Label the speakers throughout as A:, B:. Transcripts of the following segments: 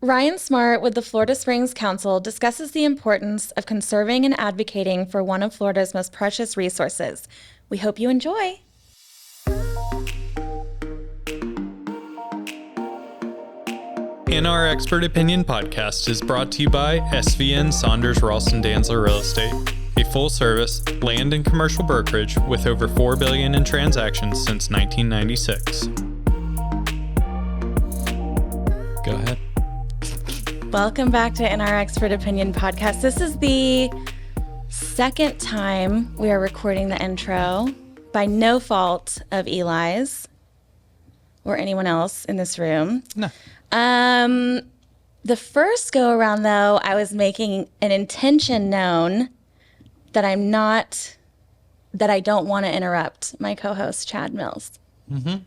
A: Ryan Smart with the Florida Springs Council discusses the importance of conserving and advocating for one of Florida's most precious resources. We hope you enjoy.
B: In Our Expert Opinion podcast is brought to you by SVN Saunders Ralston Danzler Real Estate, a full-service land and commercial brokerage with over $4 billion in transactions since 1996. Go ahead.
A: Welcome back to In Our Expert Opinion podcast. This is the second time we are recording the intro by no fault of Eli's or anyone else in this room.
B: No.
A: The first go around though, I was making an intention known that I don't want to interrupt my co-host Chad Mills.
B: Mm-hmm.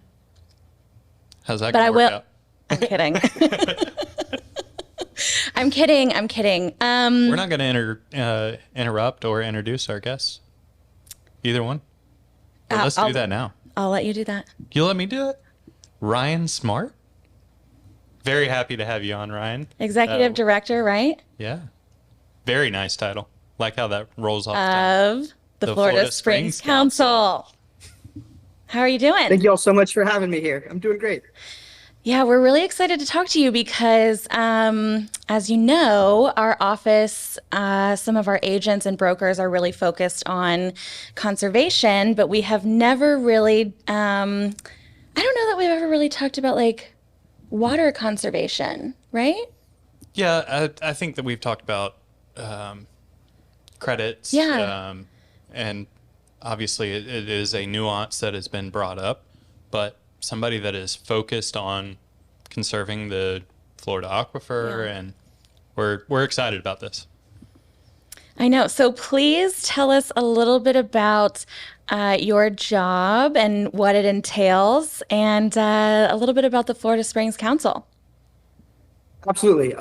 B: How's that
A: But
B: going
A: I
B: to
A: will.
B: work out?
A: I'm kidding. I'm kidding.
B: We're not going to interrupt or introduce our guests. Either one. But let's do that now.
A: I'll let you do that.
B: You let me do it? Ryan Smart? Very happy to have you on, Ryan.
A: Executive Director, right?
B: Yeah. Very nice title. Like how that rolls off the tongue.
A: Of the Florida Springs Council. How are you doing?
C: Thank you all so much for having me here. I'm doing great.
A: Yeah, we're really excited to talk to you because, as you know, our office, some of our agents and brokers are really focused on conservation, but we have never really, I don't know that we've ever really talked about like water conservation, right?
B: Yeah, I think that we've talked about credits.
A: Yeah.
B: And obviously it is a nuance that has been brought up, but somebody that is focused on conserving the Florida aquifer, and we're excited about this.
A: I know. So please tell us a little bit about your job and what it entails, and a little bit about the Florida Springs Council.
C: Absolutely.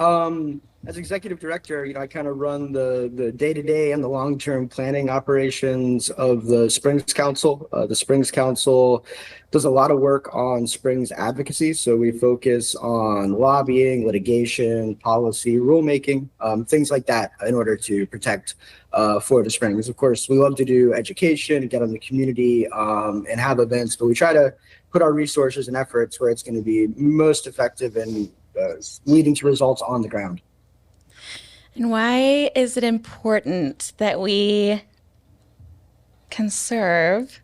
C: As executive director, I kind of run the day-to-day and the long-term planning operations of the Springs Council. The Springs Council does a lot of work on Springs advocacy. So we focus on lobbying, litigation, policy, rulemaking, things like that in order to protect Florida Springs. Of course, we love to do education, get on the community, and have events, but we try to put our resources and efforts where it's going to be most effective and leading to results on the ground.
A: And why is it important that we conserve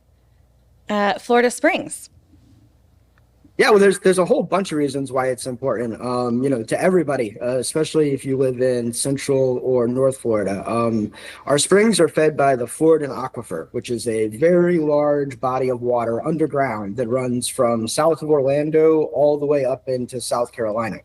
A: Florida Springs?
C: Yeah, well, there's a whole bunch of reasons why it's important, to everybody, especially if you live in Central or North Florida. Our springs are fed by the Floridan Aquifer, which is a very large body of water underground that runs from south of Orlando all the way up into South Carolina.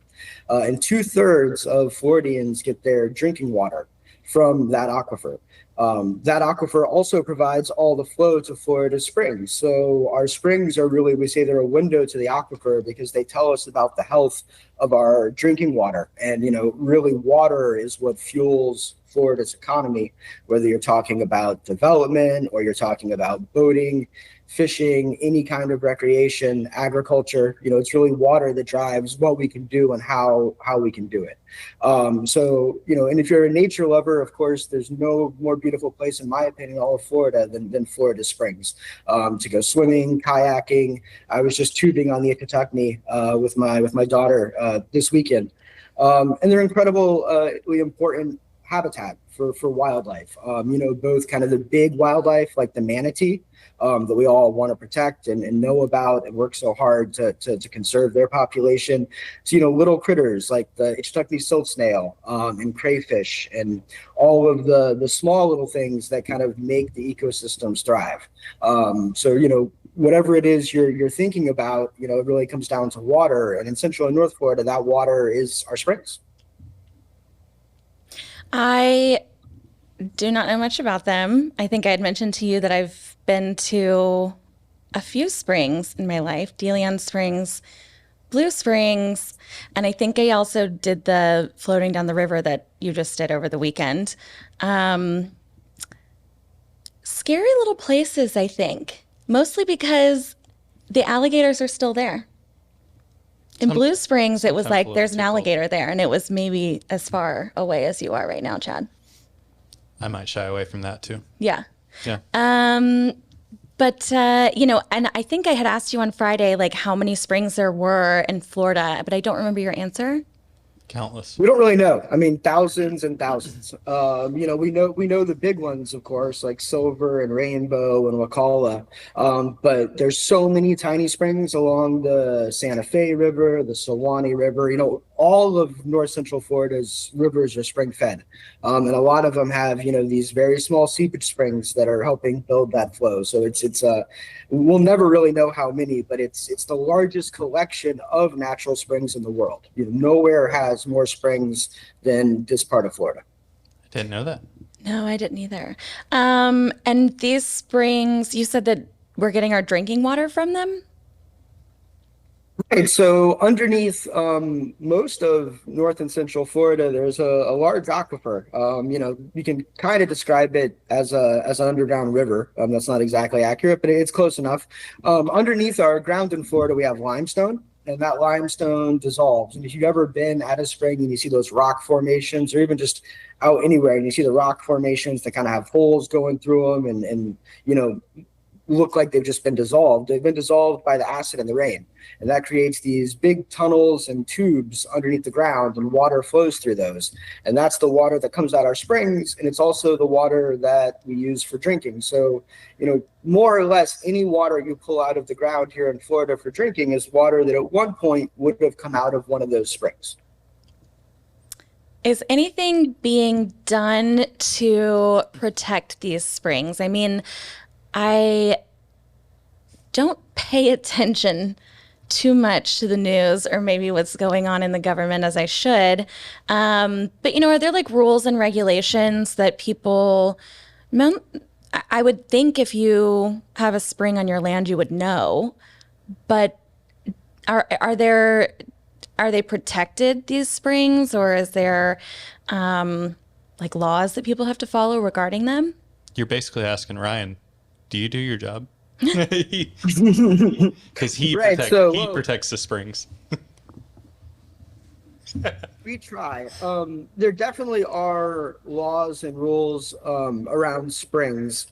C: And 2/3 of Floridians get their drinking water from that aquifer. That aquifer also provides all the flow to Florida Springs. So our springs are really, we say they're a window to the aquifer because they tell us about the health of our drinking water. And, really water is what fuels Florida's economy, whether you're talking about development or you're talking about boating, fishing, any kind of recreation, agriculture. It's really water that drives what we can do and how we can do it. And if you're a nature lover, of course, there's no more beautiful place, in my opinion, in all of Florida than Florida Springs. To go swimming, kayaking. I was just tubing on the Ecotechny with my daughter this weekend. And they're incredibly important habitat for wildlife. Both kind of the big wildlife like the manatee that we all want to protect and know about and work so hard to conserve their population. So, little critters like the Ecological silt snail and crayfish and all of the small little things that kind of make the ecosystems thrive. Whatever it is you're thinking about, it really comes down to water. And in Central and North Florida, that water is our springs.
A: I do not know much about them. I think I had mentioned to you that I've been to a few springs in my life, DeLeon Springs, Blue Springs, and I think I also did the floating down the river that you just did over the weekend. Scary little places, I think, mostly because the alligators are still there. In Blue Springs, it was
B: sometimes a
A: like
B: little
A: there's an
B: too cold.
A: alligator there, and it was maybe as far away as you are right now, Chad.
B: I might shy away from that too.
A: Yeah.
B: Yeah.
A: But, and I think I had asked you on Friday, like how many springs there were in Florida, but I don't remember your answer.
B: Countless.
C: We don't really know. I mean, thousands and thousands. We know the big ones, of course, like Silver and Rainbow and Wacala. But there's so many tiny springs along the Santa Fe River, the Suwannee River. All of North Central Florida's rivers are spring fed, and a lot of them have these very small seepage springs that are helping build that flow. So it's we'll never really know how many, but it's the largest collection of natural springs in the world. Nowhere has more springs than this part of Florida.
B: I didn't know that.
A: No, I didn't either. And these springs, you said that we're getting our drinking water from them?
C: Right. So underneath most of North and Central Florida, there's a large aquifer. You can kind of describe it as an underground river. That's not exactly accurate, but it's close enough. Underneath our ground in Florida, we have limestone, and that limestone dissolves. And if you've ever been at a spring and you see those rock formations, or even just out anywhere, and you see the rock formations that kind of have holes going through them, and look like they've just been dissolved. They've been dissolved by the acid and the rain. And that creates these big tunnels and tubes underneath the ground, and water flows through those. And that's the water that comes out our springs. And it's also the water that we use for drinking. So, more or less any water you pull out of the ground here in Florida for drinking is water that at one point would have come out of one of those springs.
A: Is anything being done to protect these springs? I mean, I don't pay attention too much to the news or maybe what's going on in the government as I should. But, are there like rules and regulations that people, I would think if you have a spring on your land, you would know, but are they protected, these springs, or is there like laws that people have to follow regarding them?
B: You're basically asking Ryan, do you do your job? Because he protects the springs.
C: We try. There definitely are laws and rules around springs.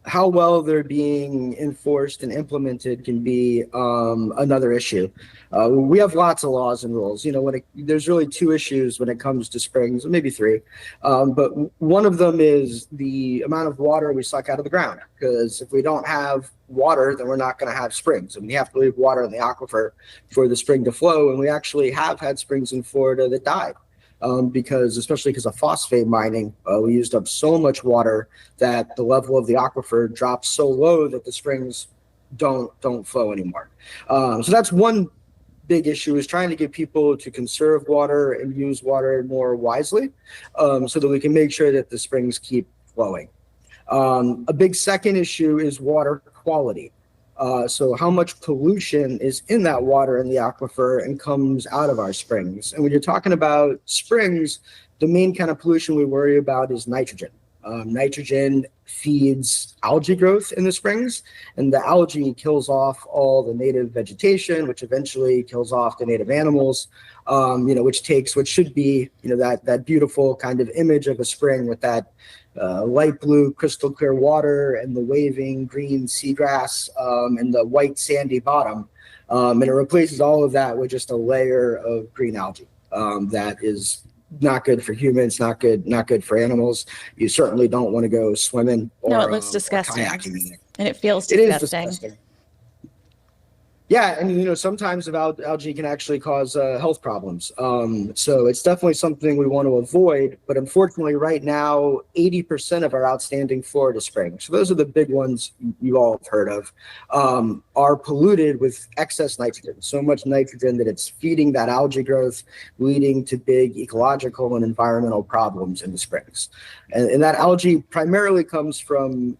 C: How well they're being enforced and implemented can be another issue. We have lots of laws and rules. There's really two issues when it comes to springs, maybe three. But one of them is the amount of water we suck out of the ground. Because if we don't have water, then we're not going to have springs. And we have to leave water in the aquifer for the spring to flow. And we actually have had springs in Florida that died. Especially because of phosphate mining, we used up so much water that the level of the aquifer dropped so low that the springs don't flow anymore. So that's one big issue, is trying to get people to conserve water and use water more wisely, so that we can make sure that the springs keep flowing. A big second issue is water quality. So how much pollution is in that water in the aquifer and comes out of our springs. And when you're talking about springs, the main kind of pollution we worry about is nitrogen. Nitrogen feeds algae growth in the springs, and the algae kills off all the native vegetation, which eventually kills off the native animals, which takes what should be, that beautiful kind of image of a spring with that light blue crystal clear water and the waving green seagrass and the white sandy bottom, and it replaces all of that with just a layer of green algae that is not good for humans, not good for animals. You certainly don't want to go swimming or
A: no, it looks disgusting, and it feels
C: disgusting.
A: It is disgusting.
C: Yeah, and sometimes algae can actually cause health problems. So it's definitely something we want to avoid. But unfortunately, right now, 80% of our outstanding Florida springs, so those are the big ones you all have heard of, are polluted with excess nitrogen. So much nitrogen that it's feeding that algae growth, leading to big ecological and environmental problems in the springs. And that algae primarily comes from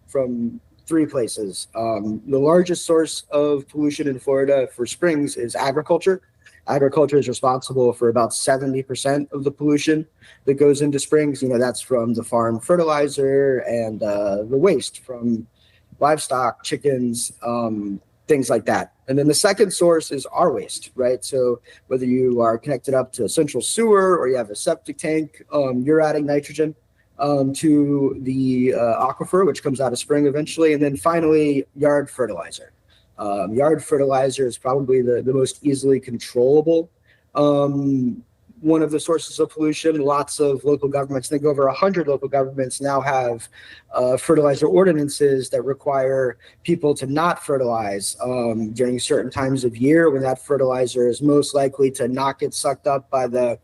C: three places. The largest source of pollution in Florida for springs is agriculture. Agriculture is responsible for about 70% of the pollution that goes into springs. That's from the farm fertilizer and the waste from livestock, chickens, things like that. And then the second source is our waste, right? So whether you are connected up to a central sewer or you have a septic tank, you're adding nitrogen to the aquifer, which comes out of spring eventually. And then finally, yard fertilizer. Yard fertilizer is probably the most easily controllable one of the sources of pollution. Lots of local governments, I think over 100 local governments now have fertilizer ordinances that require people to not fertilize during certain times of year when that fertilizer is most likely to not get sucked up by the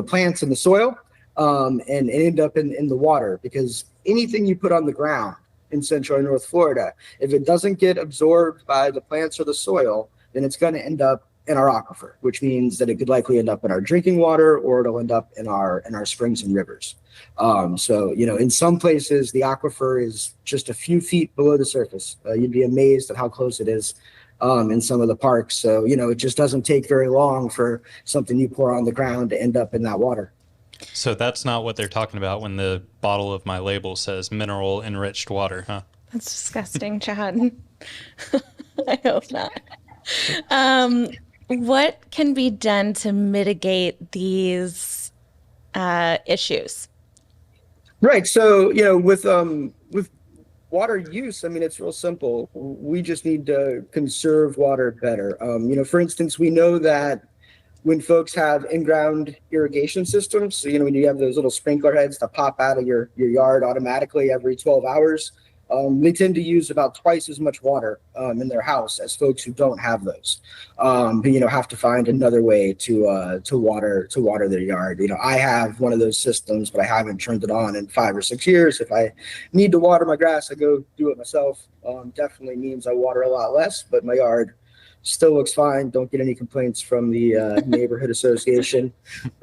C: plants in the soil and end up in the water. Because anything you put on the ground in Central and North Florida, if it doesn't get absorbed by the plants or the soil, then it's going to end up in our aquifer, which means that it could likely end up in our drinking water, or it'll end up in our springs and rivers. So, in some places, the aquifer is just a few feet below the surface. You'd be amazed at how close it is in some of the parks. So, it just doesn't take very long for something you pour on the ground to end up in that water.
B: So that's not what they're talking about when the bottle of my label says mineral enriched water, huh?
A: That's disgusting, Chad. I hope not. What can be done to mitigate these issues?
C: Right. So, with water use, I mean, it's real simple. We just need to conserve water better. For instance, we know that when folks have in-ground irrigation systems, so, when you have those little sprinkler heads that pop out of your yard automatically every 12 hours, they tend to use about twice as much water in their house as folks who don't have those. Who have to find another way to water their yard. I have one of those systems, but I haven't turned it on in 5 or 6 years. If I need to water my grass, I go do it myself. Definitely means I water a lot less, but my yard still looks fine. Don't get any complaints from the neighborhood association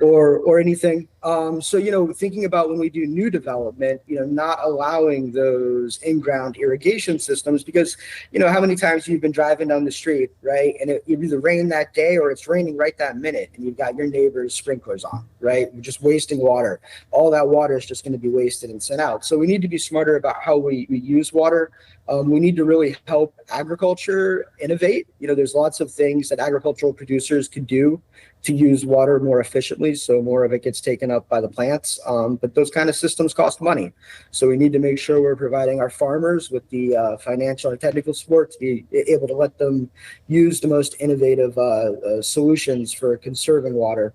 C: or anything. Thinking about when we do new development, not allowing those in-ground irrigation systems, because, how many times you've been driving down the street, right? And it either rained that day or it's raining right that minute, and you've got your neighbor's sprinklers on, right? You're just wasting water. All that water is just going to be wasted and sent out. So we need to be smarter about how we use water. We need to really help agriculture innovate. There's lots of things that agricultural producers could do to use water more efficiently, so more of it gets taken up by the plants. But those kind of systems cost money. So we need to make sure we're providing our farmers with the financial and technical support to be able to let them use the most innovative solutions for conserving water.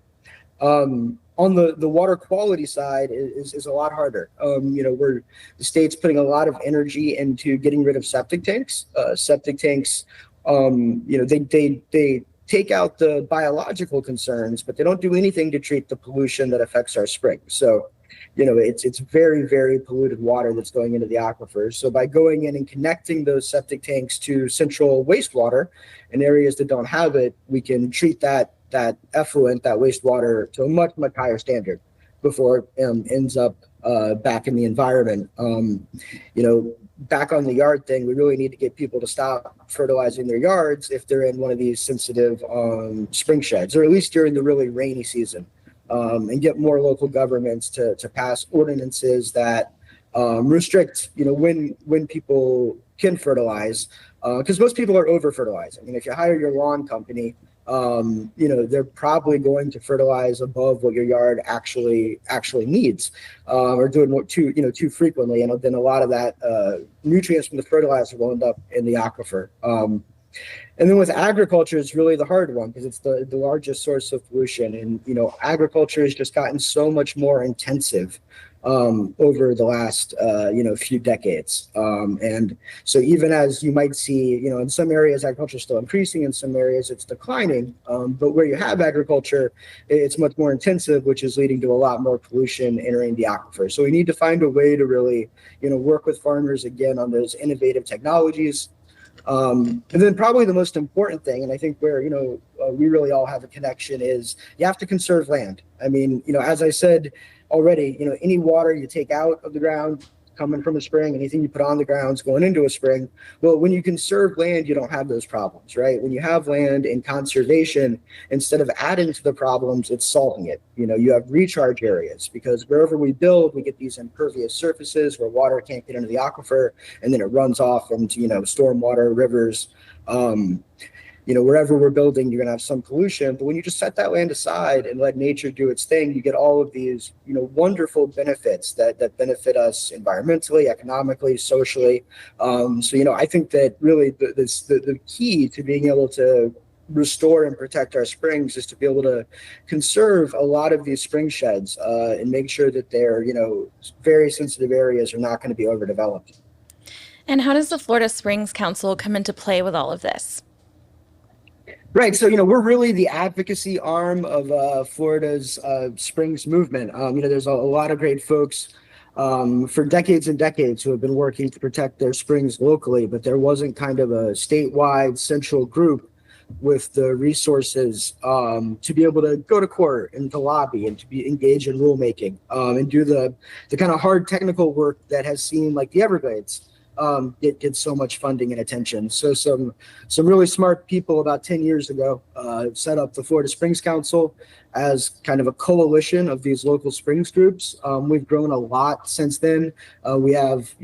C: On the water quality side is a lot harder. The state's putting a lot of energy into getting rid of septic tanks. Septic tanks, they take out the biological concerns, but they don't do anything to treat the pollution that affects our springs. So, it's very, very polluted water that's going into the aquifers. So by going in and connecting those septic tanks to central wastewater in areas that don't have it, we can treat that effluent, that wastewater, to a much, much higher standard before it ends up back in the environment. Back on the yard thing, we really need to get people to stop fertilizing their yards if they're in one of these sensitive spring sheds, or at least during the really rainy season, and get more local governments to pass ordinances that restrict, when people can fertilize, because most people are over fertilizing. If you hire your lawn company, they're probably going to fertilize above what your yard actually needs, or doing more too frequently, and then a lot of that nutrients from the fertilizer will end up in the aquifer. And then with agriculture, it's really the hard one, because it's the largest source of pollution, and agriculture has just gotten so much more intensive over the last few decades, and so even as you might see, in some areas agriculture is still increasing, in some areas it's declining, but where you have agriculture, it's much more intensive, which is leading to a lot more pollution entering the aquifer. So we need to find a way to really work with farmers again on those innovative technologies. And then probably the most important thing, and I think where, we really all have a connection, is you have to conserve land. As I said already, any water you take out of the ground coming from a spring, anything you put on the ground is going into a spring. Well, when you conserve land, you don't have those problems, right? When you have land in conservation, instead of adding to the problems, it's solving it. You have recharge areas, because wherever we build, we get these impervious surfaces where water can't get into the aquifer, and then it runs off into, stormwater, rivers. Wherever we're building, you're going to have some pollution. But when you just set that land aside and let nature do its thing, you get all of these, wonderful benefits that benefit us environmentally, economically, socially. I think that really the key to being able to restore and protect our springs is to be able to conserve a lot of these spring sheds and make sure that they're, very sensitive areas are not going to be overdeveloped.
A: And how does the Florida Springs Council come into play with all of this?
C: Right. So, we're really the advocacy arm of Florida's Springs movement. There's a lot of great folks for decades and decades who have been working to protect their springs locally, but there wasn't kind of a statewide central group with the resources to be able to go to court and to lobby and to be engaged in rulemaking and do the kind of hard technical work that has seen, like the Everglades, get so much funding and attention. So some really smart people about 10 years ago set up the Florida Springs Council as kind of a coalition of these local springs groups. We've grown a lot since then. We have,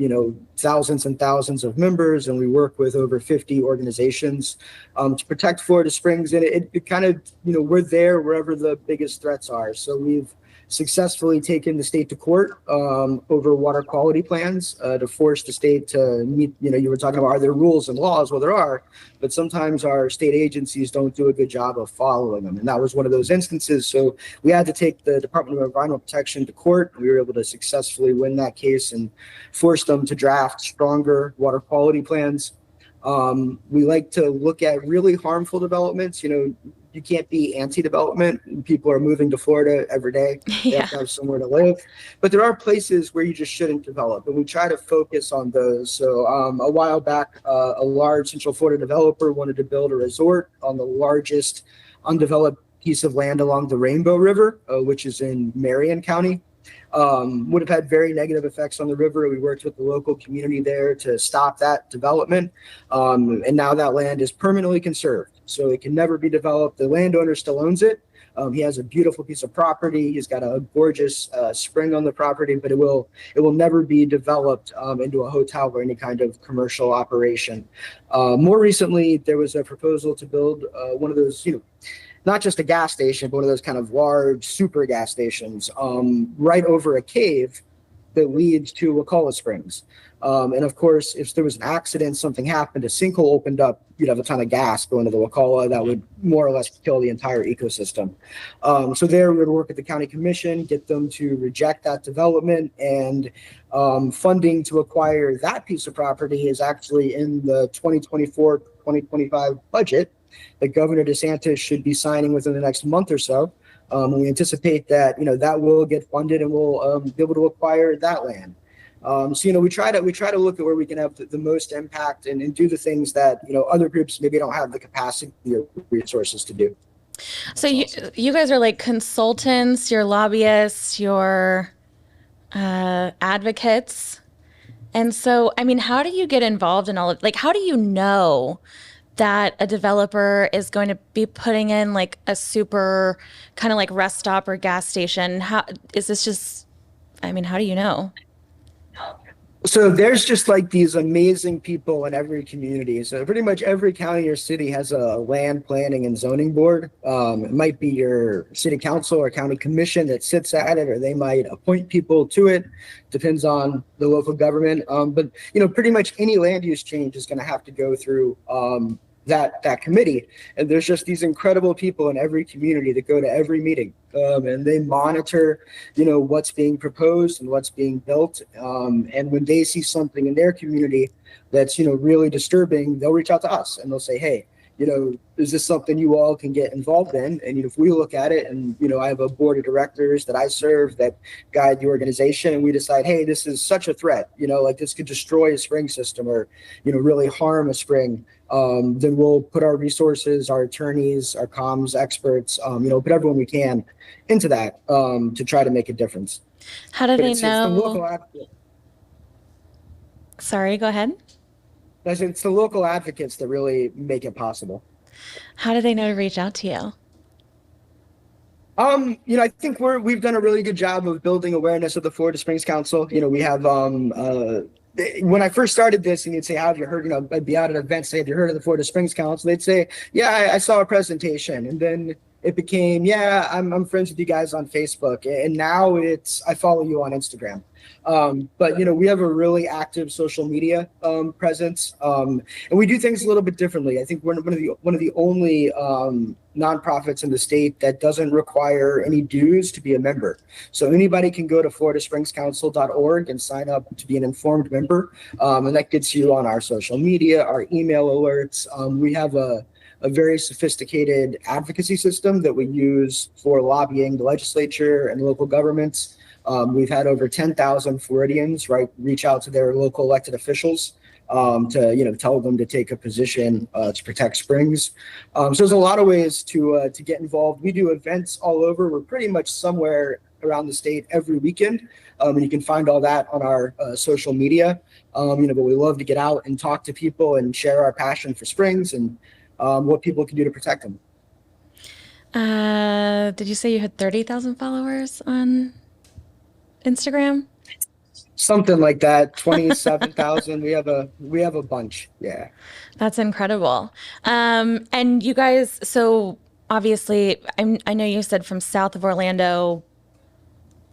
C: thousands and thousands of members, and we work with over 50 organizations to protect Florida Springs. And it kind of, we're there wherever the biggest threats are. So we've successfully taken the state to court over water quality plans to force the state to meet, you were talking about, are there rules and laws? Well, there are, but sometimes our state agencies don't do a good job of following them. And that was one of those instances. So we had to take the Department of Environmental Protection to court. We were able to successfully win that case and force them to draft stronger water quality plans. We like to look at really harmful developments. You can't be anti-development. People are moving to Florida every day. They have to have somewhere to live. But there are places where you just shouldn't develop, and we try to focus on those. So a while back, a large Central Florida developer wanted to build a resort on the largest undeveloped piece of land along the Rainbow River, which is in Marion County. Would have had very negative effects on the river. We worked with the local community there to stop that development. And now that land is permanently conserved, so it can never be developed. The landowner still owns it. He has a beautiful piece of property. He's got a gorgeous spring on the property, but it will never be developed into a hotel or any kind of commercial operation. More recently, there was a proposal to build one of those, not just a gas station, but one of those kind of large super gas stations right over a cave that leads to Wakulla Springs. And of course, if there was an accident, something happened, a sinkhole opened up, you'd have a ton of gas going to the Wakulla that would more or less kill the entire ecosystem. So there we would work with the county commission, get them to reject that development, and funding to acquire that piece of property is actually in the 2024-2025 budget that Governor DeSantis should be signing within the next month or so. And we anticipate that, that will get funded and we'll be able to acquire that land. So, we try to look at where we can have the most impact and do the things that, other groups maybe don't have the capacity or resources to do.
A: So you guys are like consultants, you're lobbyists, you're advocates. And so, how do you get involved in all of, how do you know that a developer is going to be putting in like a super kind of like rest stop or gas station? How is this just, how do you know?
C: So there's just like these amazing people in every community. So pretty much every county or city has a land planning and zoning board. It might be your city council or county commission that sits at it, or they might appoint people to it. Depends on the local government. But pretty much any land use change is going to have to go through that committee. And there's just these incredible people in every community that go to every meeting. And they monitor, what's being proposed and what's being built. And when they see something in their community that's, really disturbing, they'll reach out to us and they'll say, hey, is this something you all can get involved in? And, if we look at it and, I have a board of directors that I serve that guide the organization, and we decide, hey, this is such a threat, like this could destroy a spring system or, really harm a spring. Then we'll put our resources, our attorneys, our comms experts, put everyone we can into that to try to make a difference.
A: How do they know? Sorry, go ahead.
C: It's the local advocates that really make it possible.
A: How do they know to reach out to you?
C: I think we've done a really good job of building awareness of the Florida Springs Council. We have when I first started this, and you'd say, "Have you heard?" I'd be out at events, say, "Have you heard of the Florida Springs Council?" They'd say, "Yeah, I saw a presentation," and then it became, "Yeah, I'm friends with you guys on Facebook," and now it's, "I follow you on Instagram." But we have a really active social media presence, and we do things a little bit differently. I think we're one of the only nonprofits in the state that doesn't require any dues to be a member. So anybody can go to floridaspringscouncil.org and sign up to be an informed member, and that gets you on our social media, our email alerts. We have a very sophisticated advocacy system that we use for lobbying the legislature and local governments. We've had over 10,000 Floridians reach out to their local elected officials to tell them to take a position to protect springs. So there's a lot of ways to get involved. We do events all over. We're pretty much somewhere around the state every weekend, and you can find all that on our social media. But we love to get out and talk to people and share our passion for springs and what people can do to protect them.
A: Did you say you had 30,000 followers on Instagram?
C: Something like that, 27,000. We have a bunch. Yeah.
A: That's incredible. And you guys, so obviously, I know you said from south of Orlando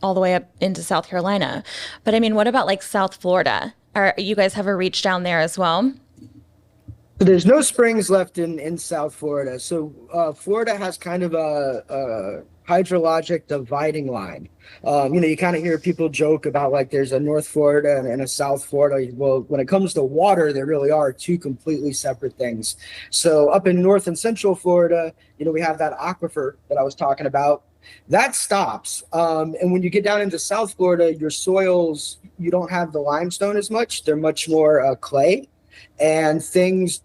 A: all the way up into South Carolina, but I mean, what about like South Florida? Are you guys have a reach down there as well?
C: So there's no springs left in South Florida. So Florida has kind of a hydrologic dividing line. You kind of hear people joke about like there's a North Florida and a South Florida. Well, when it comes to water, there really are two completely separate things. So up in North and Central Florida, we have that aquifer that I was talking about. That stops. And when you get down into South Florida, your soils, you don't have the limestone as much. They're much more clay. And things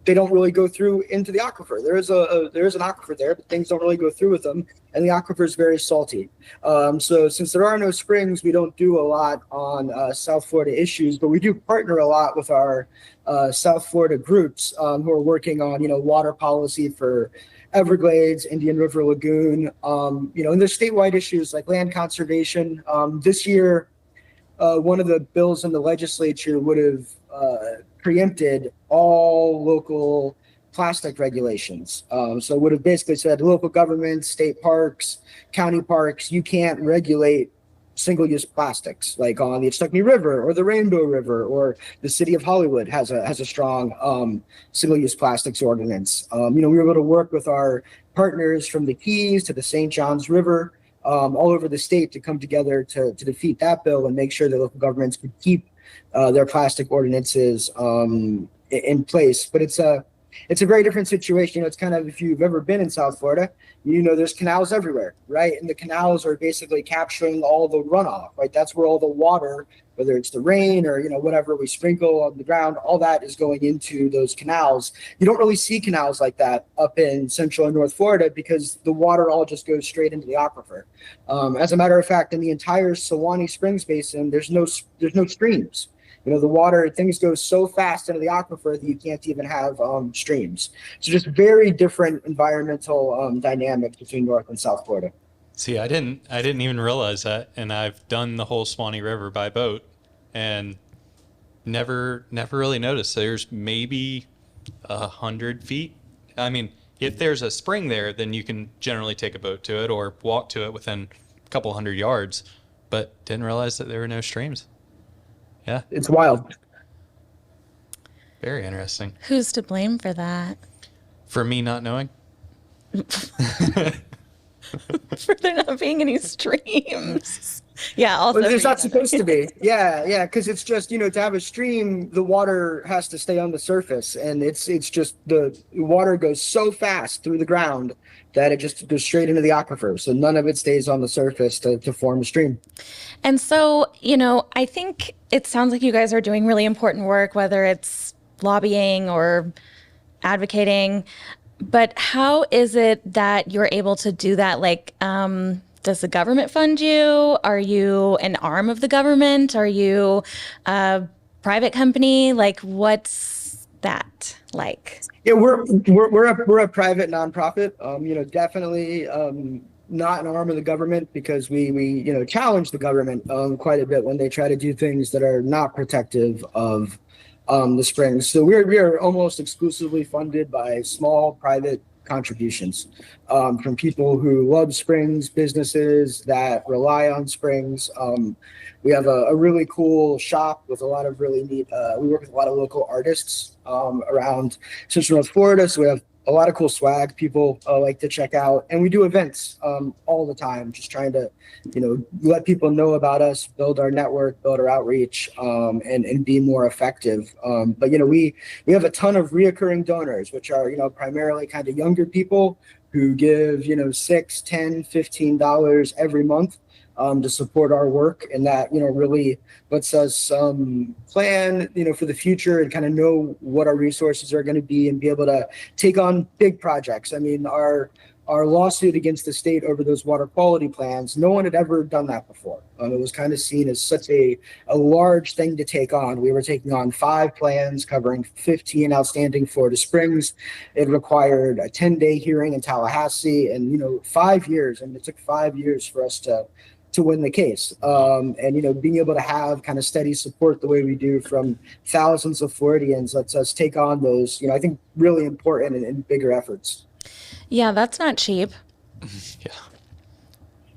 C: they don't really go through into the aquifer. There is an aquifer there, but things don't really go through with them, and the aquifer is very salty. So since there are no springs, we don't do a lot on South Florida issues, but we do partner a lot with our South Florida groups who are working on water policy for Everglades, Indian River Lagoon, and there's statewide issues like land conservation. This year, one of the bills in the legislature would have preempted all local plastic regulations. So it would have basically said local governments, state parks, county parks, you can't regulate single-use plastics like on the Echtucknee River or the Rainbow River, or the city of Hollywood has a strong single-use plastics ordinance. We were able to work with our partners from the Keys to the St. Johns River, all over the state to come together to defeat that bill and make sure that local governments could keep their plastic ordinances in place. But it's a very different situation. It's kind of, if you've ever been in South Florida, there's canals everywhere, right? And the canals are basically capturing all the runoff, right? That's where all the water, whether it's the rain or whatever we sprinkle on the ground, all that is going into those canals. You don't really see canals like that up in Central and North Florida because the water all just goes straight into the aquifer. As a matter of fact, in the entire Sewanee Springs Basin, there's no streams. The water, things go so fast into the aquifer that you can't even have streams. So just very different environmental dynamics between North and South Florida.
B: See, I didn't even realize that, and I've done the whole Swanee River by boat, and never really noticed. There's maybe 100 feet. I mean, if there's a spring there, then you can generally take a boat to it or walk to it within a couple hundred yards. But didn't realize that there were no streams. Yeah,
C: It's wild.
B: very interesting.
A: Who's to blame for that?
B: For me not knowing.
A: For there not being any streams. Yeah, also.
C: But there's not supposed to be. Yeah, because it's just, to have a stream, the water has to stay on the surface, and it's just the water goes so fast through the ground that it just goes straight into the aquifer. So none of it stays on the surface to form a stream.
A: And so, I think it sounds like you guys are doing really important work, whether it's lobbying or advocating. But how is it that you're able to do that? Like, does the government fund you? Are you an arm of the government? Are you a private company? Like, what's that like?
C: Yeah, we're a private nonprofit. Definitely not an arm of the government because we challenge the government quite a bit when they try to do things that are not protective of the springs. So we are almost exclusively funded by small private contributions from people who love springs, businesses that rely on springs. We have a really cool shop with a lot of really neat. We work with a lot of local artists around Central North Florida, so we have a lot of cool swag people like to check out, and we do events all the time, just trying to, let people know about us, build our network, build our outreach, and be more effective. But we have a ton of reoccurring donors, which are primarily kind of younger people who give $6, $10, $15 every month to support our work, and that really lets us plan for the future and kind of know what our resources are going to be and be able to take on big projects. I mean, our lawsuit against the state over those water quality plans, no one had ever done that before. It was kind of seen as such a large thing to take on. We were taking on 5 plans covering 15 outstanding Florida springs. It required a 10-day hearing in Tallahassee, and 5 years. I mean, it took 5 years for us to win the case. And being able to have kind of steady support the way we do from thousands of Floridians lets us take on those, I think, really important and bigger efforts.
A: Yeah, that's not cheap.
B: Yeah.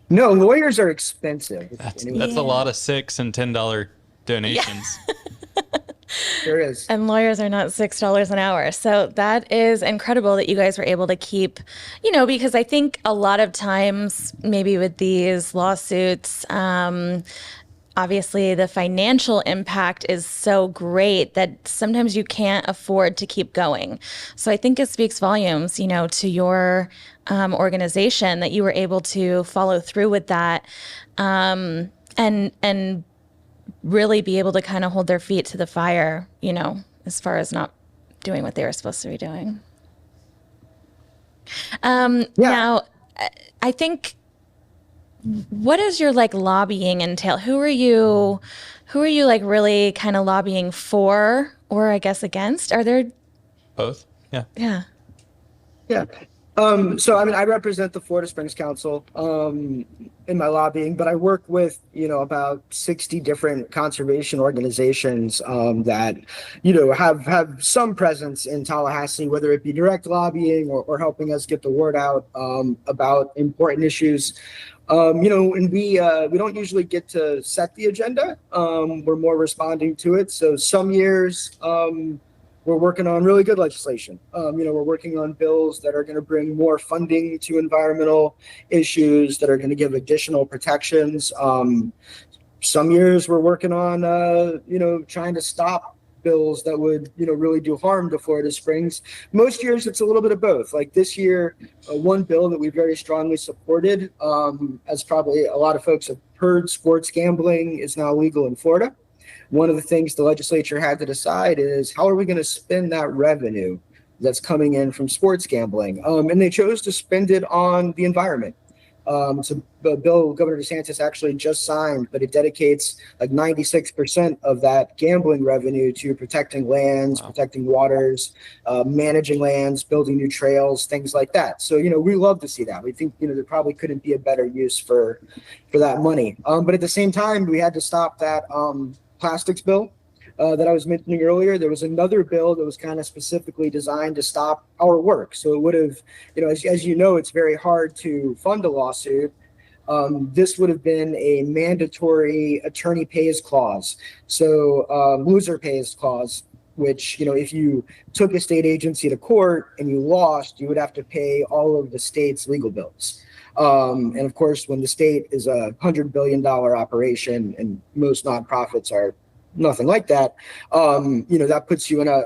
C: No, lawyers are expensive.
B: That's
C: Anyway,
B: a lot of $6 and $10 donations.
C: there is.
A: And lawyers are not $6 an hour. So that is incredible that you guys were able to keep, because I think a lot of times, maybe with these lawsuits, obviously the financial impact is so great that sometimes you can't afford to keep going. So I think it speaks volumes, to your organization that you were able to follow through with that, and really be able to kind of hold their feet to the fire, as far as not doing what they were supposed to be doing. Now, I think, what does your lobbying entail? Who are you really kind of lobbying for, or I guess against? Are there
B: Both? Yeah.
A: Yeah.
C: Yeah. So I mean, I represent the Florida Springs Council in my lobbying, but I work with about 60 different conservation organizations that have some presence in Tallahassee, whether it be direct lobbying or helping us get the word out about important issues. And we don't usually get to set the agenda. We're more responding to it. So some years we're working on really good legislation. We're working on bills that are going to bring more funding to environmental issues, that are going to give additional protections. Some years we're working on, trying to stop bills that would, really do harm to Florida Springs. Most years it's a little bit of both. Like this year, one bill that we very strongly supported, as probably a lot of folks have heard, sports gambling is now legal in Florida. One of the things the legislature had to decide is, how are we going to spend that revenue that's coming in from sports gambling? And they chose to spend it on the environment. So the bill Governor DeSantis actually just signed, but it dedicates like 96% of that gambling revenue to protecting lands, protecting waters, managing lands, building new trails, things like that. So, we love to see that. We think, there probably couldn't be a better use for that money. But at the same time, we had to stop that plastics bill that I was mentioning earlier. There was another bill that was kind of specifically designed to stop our work. So it would have, as it's very hard to fund a lawsuit. This would have been a mandatory attorney pays clause. So loser pays clause, which, if you took a state agency to court and you lost, you would have to pay all of the state's legal bills. And of course, when the state is a $100 billion operation and most nonprofits are nothing like that, that puts you in a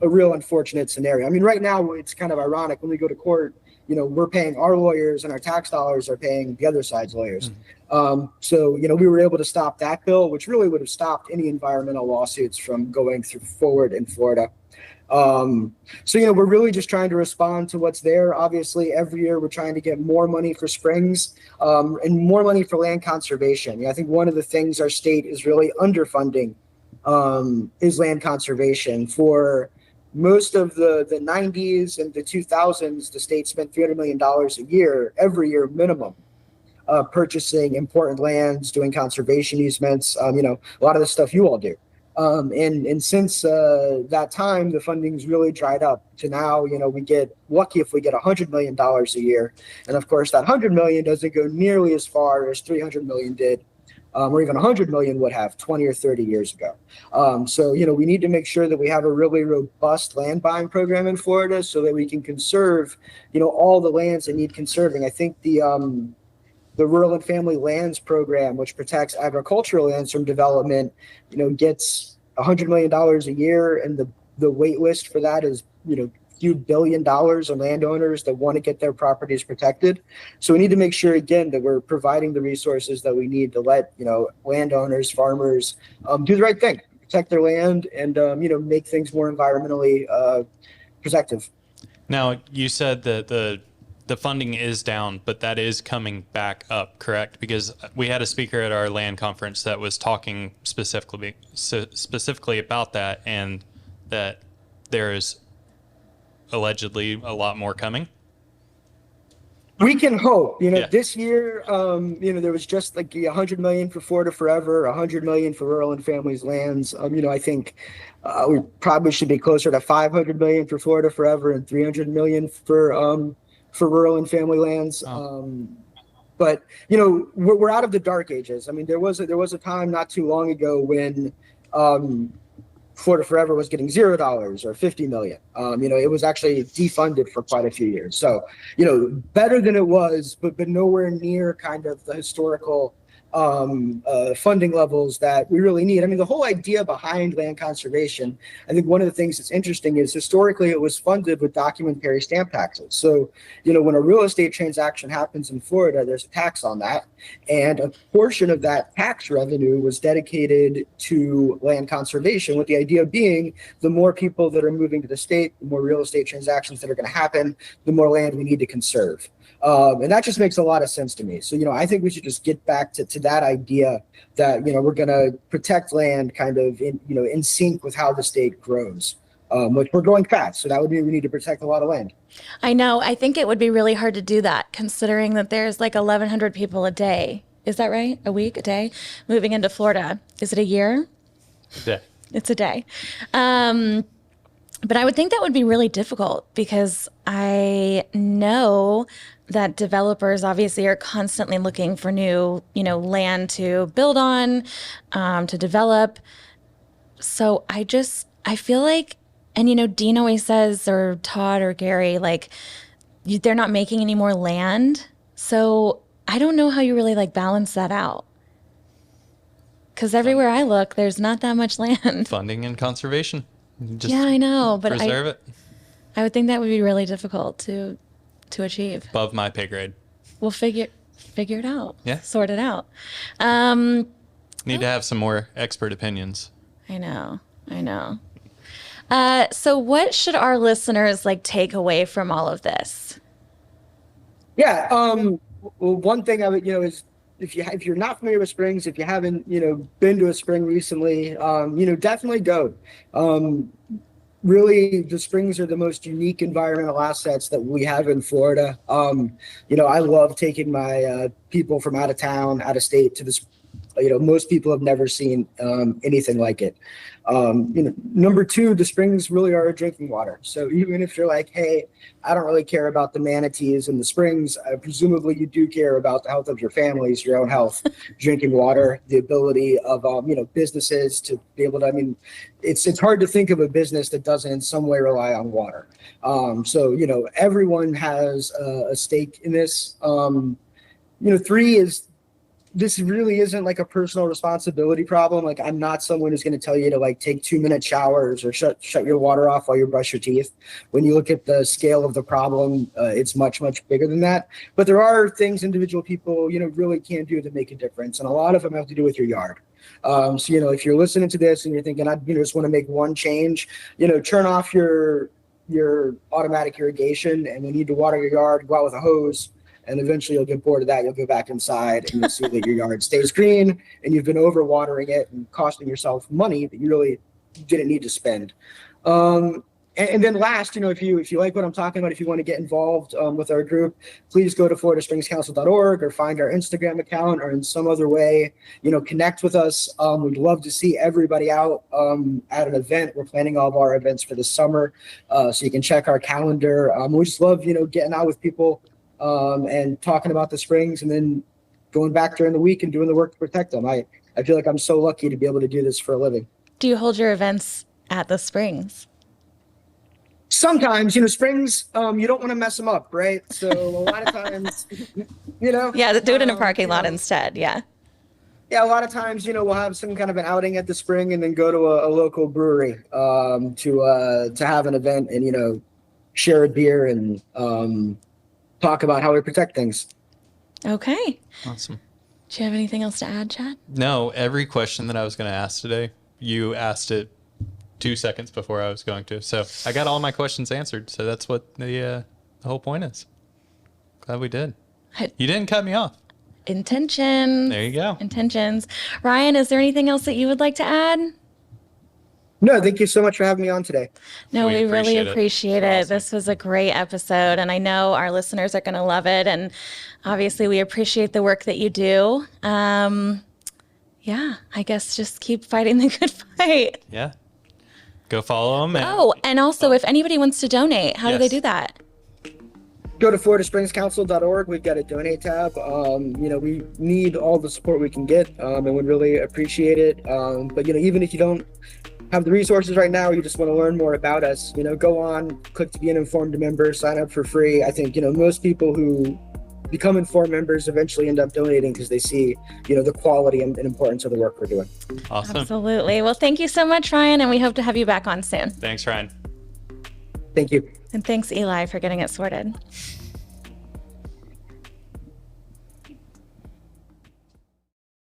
C: real unfortunate scenario. I mean, right now it's kind of ironic when we go to court, we're paying our lawyers and our tax dollars are paying the other side's lawyers. So, we were able to stop that bill, which really would have stopped any environmental lawsuits from going forward in Florida. So, we're really just trying to respond to what's there. Obviously, every year we're trying to get more money for springs, and more money for land conservation. I think one of the things our state is really underfunding, is land conservation. For most of the 90s and the 2000s, the state spent $300 million a year, every year minimum, purchasing important lands, doing conservation easements, a lot of the stuff you all do. And since that time, the funding's really dried up to now. We get lucky if we get $100 million a year. And of course, that $100 million doesn't go nearly as far as $300 million did, or even $100 million would have 20 or 30 years ago. So, we need to make sure that we have a really robust land buying program in Florida so that we can conserve, all the lands that need conserving. I think the Rural and Family Lands Program, which protects agricultural lands from development, gets $100 million a year, and the wait list for that is, few $1 billion of landowners that want to get their properties protected. So we need to make sure, again, that we're providing the resources that we need to let, landowners, farmers, do the right thing, protect their land, and make things more environmentally protective.
B: Now, you said that the funding is down, but that is coming back up, correct? Because we had a speaker at our land conference that was talking specifically about that, and that there is allegedly a lot more coming.
C: We can hope.
B: Yeah.
C: This year, there was just like $100 million for Florida Forever, $100 million for Rural and Families Lands. I think we probably should be closer to $500 million for Florida Forever and $300 million for Rural and Family Lands.
B: Oh.
C: But we're out of the dark ages. I mean, there was a time not too long ago when Florida Forever was getting $0 or $50 million. It was actually defunded for quite a few years. So, better than it was, but nowhere near kind of the historical funding levels that we really need. I mean, the whole idea behind land conservation, I think one of the things that's interesting is historically it was funded with documentary stamp taxes. So, when a real estate transaction happens in Florida, there's a tax on that. And a portion of that tax revenue was dedicated to land conservation, with the idea being the more people that are moving to the state, the more real estate transactions that are going to happen, the more land we need to conserve. And that just makes a lot of sense to me. So, I think we should just get back to that idea that, we're going to protect land kind of in sync with how the state grows, which we're growing fast. So that would mean we need to protect a lot of land.
A: I know. I think it would be really hard to do that, considering that there's like 1,100 people a day. Is that right? A week, a day, moving into Florida. Is it a year?
B: Yeah.
A: It's a day. But I would think that would be really difficult, because I know that developers obviously are constantly looking for new, land to build on, to develop. So I feel like, and Dean always says, or Todd or Gary, like they're not making any more land. So I don't know how you really like balance that out. Because everywhere I look, there's not that much land.
B: Funding and conservation. Just
A: yeah, I know, but
B: preserve it.
A: I would think that would be really difficult to achieve.
B: Above my pay grade.
A: We'll figure it out.
B: Yeah.
A: Sort it out.
B: Need to have some more expert opinions.
A: I know. So what should our listeners take away from all of this?
C: Yeah. Well, one thing I would, is if you're not familiar with springs, if you haven't, been to a spring recently, definitely go. Really, the springs are the most unique environmental assets that we have in Florida. I love taking my people from out of town, out of state to this. Most people have never seen anything like it. Number two, the springs really are drinking water. So even if you're like, hey, I don't really care about the manatees in the springs, presumably you do care about the health of your families, your own health, drinking water, the ability of, businesses to be able to, it's hard to think of a business that doesn't in some way rely on water. So, everyone has a stake in this. Three is, this really isn't like a personal responsibility problem. Like, I'm not someone who's going to tell you to take 2-minute showers or shut your water off while you brush your teeth. When you look at the scale of the problem, it's much, much bigger than that. But there are things individual people, really can do to make a difference. And a lot of them have to do with your yard. So, if you're listening to this and you're thinking, I just want to make one change, turn off your automatic irrigation, and when you need to water your yard, go out with a hose. And eventually you'll get bored of that. You'll go back inside and you'll see that your yard stays green and you've been overwatering it and costing yourself money that you really didn't need to spend. And then last, if you like what I'm talking about, if you want to get involved with our group, please go to floridaspringscouncil.org or find our Instagram account or in some other way, connect with us. We'd love to see everybody out at an event. We're planning all of our events for the summer, so you can check our calendar. We just love, getting out with people and talking about the springs and then going back during the week and doing the work to protect them. I feel like I'm so lucky to be able to do this for a living.
A: Do you hold your events at the springs?
C: Sometimes, springs, you don't want to mess them up, right? So a lot of times,
A: Yeah, do it in a parking lot instead. Yeah.
C: Yeah, a lot of times, we'll have some kind of an outing at the spring and then go to a local brewery to have an event and, share a beer and talk about how we protect things.
A: Okay.
B: Awesome.
A: Do you have anything else to add, Chad?
B: No, every question that I was going to ask today, you asked it 2 seconds before I was going to. So I got all my questions answered. So that's what the whole point is. Glad we did. You didn't cut me off.
A: Intentions.
B: There you go.
A: Intentions. Ryan, is there anything else that you would like to add?
C: No, thank you so much for having me on today.
A: No, we really appreciate it.
B: Awesome.
A: This was a great episode, and I know our listeners are going to love it. And obviously, we appreciate the work that you do. Yeah, I guess just keep fighting the good fight.
B: Yeah. Go follow them.
A: And also, if anybody wants to donate, how do they do that?
C: Go to floridaspringscouncil.org. We've got a donate tab. We need all the support we can get, and would really appreciate it. But even if you don't have the resources right now, you just want to learn more about us, go on, click to be an informed member, sign up for free. I think, most people who become informed members eventually end up donating because they see, the quality and importance of the work we're doing.
B: Awesome.
A: Absolutely. Well, thank you so much, Ryan, and we hope to have you back on soon.
B: Thanks, Ryan.
C: Thank you.
A: And thanks, Eli, for getting it sorted.